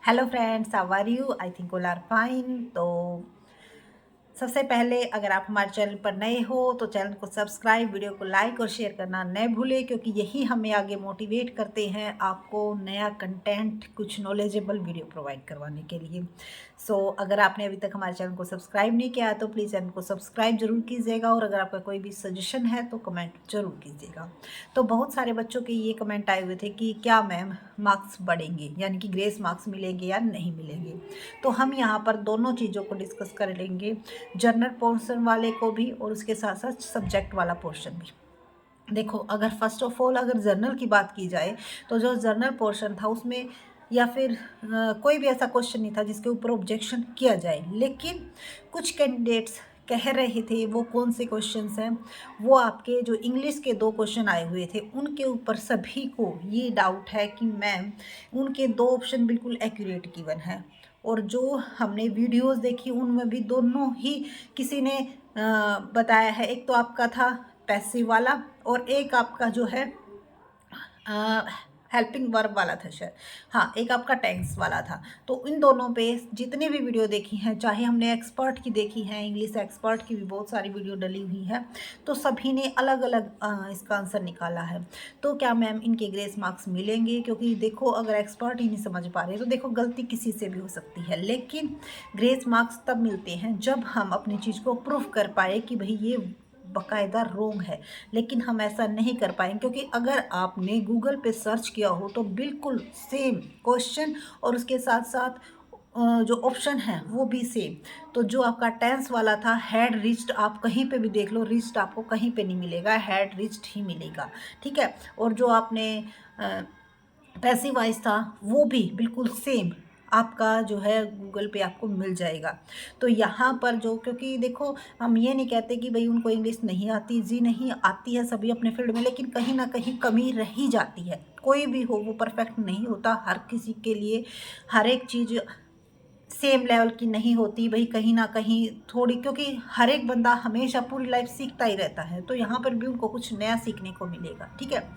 Hello friends, how are you? I think all are fine. तो सबसे पहले अगर आप हमारे चैनल पर नए हो तो चैनल को सब्सक्राइब, वीडियो को लाइक और शेयर करना न भूलें, क्योंकि यही हमें आगे मोटिवेट करते हैं आपको नया कंटेंट, कुछ नॉलेजेबल वीडियो प्रोवाइड करवाने के लिए। अगर आपने अभी तक हमारे चैनल को सब्सक्राइब नहीं किया तो प्लीज़ चैनल को सब्सक्राइब जरूर कीजिएगा, और अगर आपका कोई भी सजेशन है तो कमेंट जरूर कीजिएगा। तो बहुत सारे बच्चों के ये कमेंट आए हुए थे कि क्या मैम मार्क्स बढ़ेंगे, यानी कि ग्रेस मार्क्स मिलेंगे या नहीं मिलेंगे। तो हम यहाँ पर दोनों चीज़ों को डिस्कस कर लेंगे, जनरल पोर्शन वाले को भी और उसके साथ साथ सब्जेक्ट वाला पोर्शन भी। देखो, अगर फर्स्ट ऑफ ऑल अगर जर्नल की बात की जाए तो जो जर्नल पोर्शन था उसमें या फिर कोई भी ऐसा क्वेश्चन नहीं था जिसके ऊपर ऑब्जेक्शन किया जाए, लेकिन कुछ कैंडिडेट्स कह रहे थे वो कौन से क्वेश्चंस हैं, वो आपके जो इंग्लिश के 2 क्वेश्चन आए हुए थे उनके ऊपर सभी को ये डाउट है कि मैम उनके 2 ऑप्शन बिल्कुल एक्यूरेट गिवन है, और जो हमने वीडियोस देखी उनमें भी दोनों ही किसी ने बताया है। एक तो आपका था पैसिव वाला और एक आपका जो है हेल्पिंग वर्ब वाला था शायद। हाँ, एक आपका टेंस वाला था। तो इन दोनों पे जितनी भी वीडियो देखी हैं, चाहे हमने एक्सपर्ट की देखी है, इंग्लिश एक्सपर्ट की भी बहुत सारी वीडियो डली हुई है, तो सभी ने अलग अलग इसका आंसर निकाला है। तो क्या मैम इनके ग्रेस मार्क्स मिलेंगे? क्योंकि देखो, अगर एक्सपर्ट ही नहीं समझ पा रहे तो देखो गलती किसी से भी हो सकती है, लेकिन ग्रेस मार्क्स तब मिलते हैं जब हम अपनी चीज़ को प्रूफ कर पाए कि भाई ये बाकायदा रोंग है। लेकिन हम ऐसा नहीं कर पाएंगे, क्योंकि अगर आपने गूगल पे सर्च किया हो तो बिल्कुल सेम क्वेश्चन और उसके साथ साथ जो ऑप्शन है वो भी सेम। तो जो आपका टेंस वाला था हैड रिच्ड, आप कहीं पे भी देख लो, रिच्ड आपको कहीं पे नहीं मिलेगा, हैड रिच्ड ही मिलेगा। ठीक है। और जो आपने पैसिव वॉइस था वो भी बिल्कुल सेम आपका जो है गूगल पे आपको मिल जाएगा। तो यहाँ पर जो, क्योंकि देखो हम ये नहीं कहते कि भाई उनको इंग्लिश नहीं आती, जी नहीं आती है सभी अपने फील्ड में, लेकिन कहीं ना कहीं कमी रह ही जाती है। कोई भी हो वो परफेक्ट नहीं होता, हर किसी के लिए हर एक चीज़ सेम लेवल की नहीं होती भाई, कहीं ना कहीं थोड़ी, क्योंकि हर एक बंदा हमेशा पूरी लाइफ सीखता ही रहता है, तो यहाँ पर भी उनको कुछ नया सीखने को मिलेगा। ठीक है।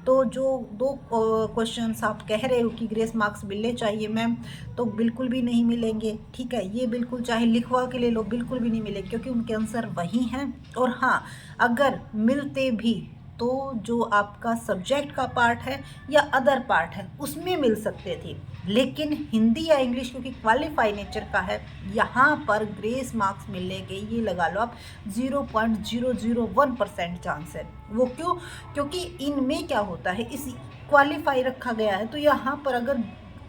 तो जो 2 क्वेश्चंस आप कह रहे हो कि ग्रेस मार्क्स मिलने चाहिए मैम, तो बिल्कुल भी नहीं मिलेंगे। ठीक है, ये बिल्कुल चाहे लिखवा के ले लो, बिल्कुल भी नहीं मिलेंगे, क्योंकि उनके आंसर वही हैं। और हाँ, अगर मिलते भी तो जो आपका सब्जेक्ट का पार्ट है या अदर पार्ट है उसमें मिल सकते थे, लेकिन हिंदी या इंग्लिश क्योंकि क्वालिफाई नेचर का है, यहाँ पर ग्रेस मार्क्स मिलने के ये लगा लो आप 0.001% चांस है। वो क्यों? क्योंकि इनमें क्या होता है, इस क्वालिफाई रखा गया है, तो यहाँ पर अगर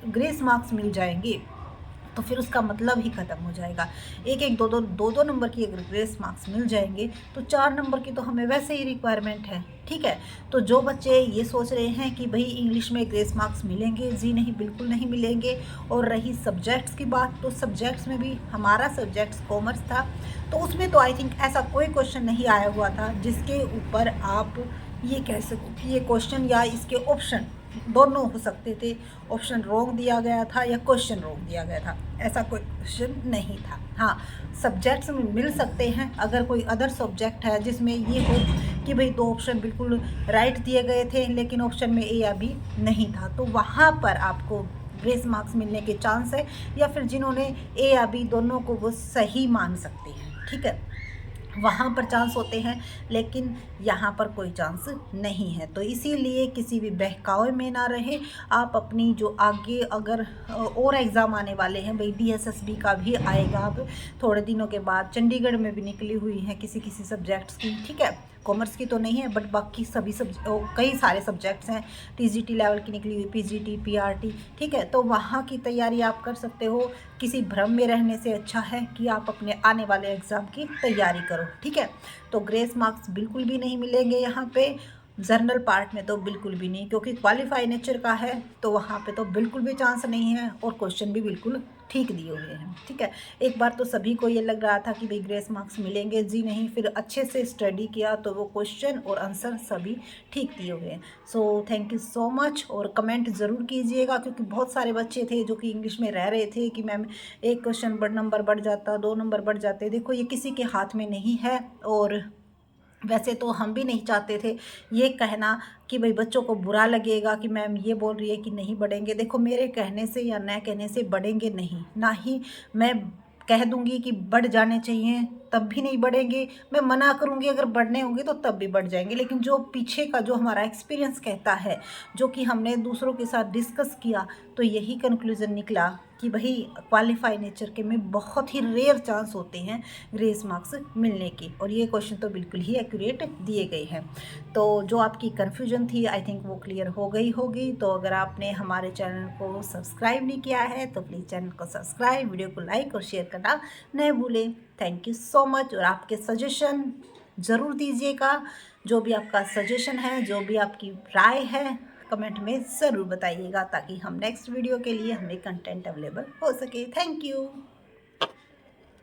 ग्रेस मार्क्स मिल जाएंगे तो फिर उसका मतलब ही ख़त्म हो जाएगा। एक एक दो दो नंबर की अगर ग्रेस मार्क्स मिल जाएंगे तो 4 नंबर की तो हमें वैसे ही रिक्वायरमेंट है। ठीक है। तो जो बच्चे ये सोच रहे हैं कि भाई इंग्लिश में ग्रेस मार्क्स मिलेंगे, जी नहीं, बिल्कुल नहीं मिलेंगे। और रही सब्जेक्ट्स की बात, तो सब्जेक्ट्स में भी हमारा सब्जेक्ट्स कॉमर्स था, तो उसमें तो आई थिंक ऐसा कोई क्वेश्चन नहीं आया हुआ था जिसके ऊपर आप ये कह सको कि ये क्वेश्चन या इसके ऑप्शन दोनों हो सकते थे। ऑप्शन रॉन्ग दिया गया था या क्वेश्चन रॉन्ग दिया गया था, ऐसा कोई क्वेश्चन नहीं था। हाँ, सब्जेक्ट्स में मिल सकते हैं अगर कोई अदर सब्जेक्ट है जिसमें ये हो कि भाई 2 ऑप्शन बिल्कुल राइट दिए गए थे लेकिन ऑप्शन में ए या बी नहीं था, तो वहाँ पर आपको ग्रेस मार्क्स मिलने के चांस है, या फिर जिन्होंने ए या बी दोनों को वो सही मान सकते हैं। ठीक है, वहाँ पर चांस होते हैं, लेकिन यहाँ पर कोई चांस नहीं है। तो इसीलिए किसी भी बहकावे में ना रहे आप। अपनी जो आगे अगर और एग्ज़ाम आने वाले हैं, भाई डीएसएसबी का भी आएगा अब थोड़े दिनों के बाद, चंडीगढ़ में भी निकली हुई हैं किसी किसी सब्जेक्ट्स की। ठीक है, कॉमर्स की तो नहीं है बट बाकी सभी कई सारे सब्जेक्ट्स हैं, टीजीटी लेवल की निकली हुई, पीजीटी, पीआरटी। ठीक है, तो वहाँ की तैयारी आप कर सकते हो। किसी भ्रम में रहने से अच्छा है कि आप अपने आने वाले एग्ज़ाम की तैयारी करो। ठीक है, तो ग्रेस मार्क्स बिल्कुल भी नहीं मिलेंगे यहाँ पे, जर्नल पार्ट में तो बिल्कुल भी नहीं, क्योंकि क्वालिफाई नेचर का है, तो वहाँ पे तो बिल्कुल भी चांस नहीं है, और क्वेश्चन भी बिल्कुल ठीक दिए हुए हैं। ठीक है, एक बार तो सभी को ये लग रहा था कि भाई ग्रेस मार्क्स मिलेंगे, जी नहीं, फिर अच्छे से स्टडी किया तो वो क्वेश्चन और आंसर सभी ठीक दिए हुए हैं। थैंक यू सो मच, और कमेंट ज़रूर कीजिएगा, क्योंकि बहुत सारे बच्चे थे जो कि इंग्लिश में रह रहे थे कि मैम एक क्वेश्चन नंबर बढ़ जाता, 2 नंबर बढ़ जाते। देखो, ये किसी के हाथ में नहीं है, और वैसे तो हम भी नहीं चाहते थे ये कहना कि भाई बच्चों को बुरा लगेगा कि मैम ये बोल रही है कि नहीं बढ़ेंगे। देखो मेरे कहने से या न कहने से बढ़ेंगे नहीं, ना ही मैं कह दूंगी कि बढ़ जाने चाहिए तब भी नहीं बढ़ेंगे, मैं मना करूंगी अगर बढ़ने होंगे तो तब भी बढ़ जाएंगे। लेकिन जो पीछे का जो हमारा एक्सपीरियंस कहता है, जो कि हमने दूसरों के साथ डिस्कस किया, तो यही कंक्लूज़न निकला कि भाई क्वालिफाई नेचर के में बहुत ही रेयर चांस होते हैं ग्रेस मार्क्स मिलने की। और ये क्वेश्चन तो बिल्कुल ही एक्यूरेट दिए गए हैं। तो जो आपकी कन्फ्यूजन थी आई थिंक वो क्लियर हो गई होगी। तो अगर आपने हमारे चैनल को सब्सक्राइब नहीं किया है तो प्लीज़ चैनल को सब्सक्राइब, वीडियो को लाइक और शेयर करना नहीं भूलें। Thank you so much. और आपके सजेशन ज़रूर दीजिएगा, जो भी आपका सजेशन है, जो भी आपकी राय है, कमेंट में ज़रूर बताइएगा, ताकि हम नेक्स्ट वीडियो के लिए हमें कंटेंट अवेलेबल हो सके। Thank you.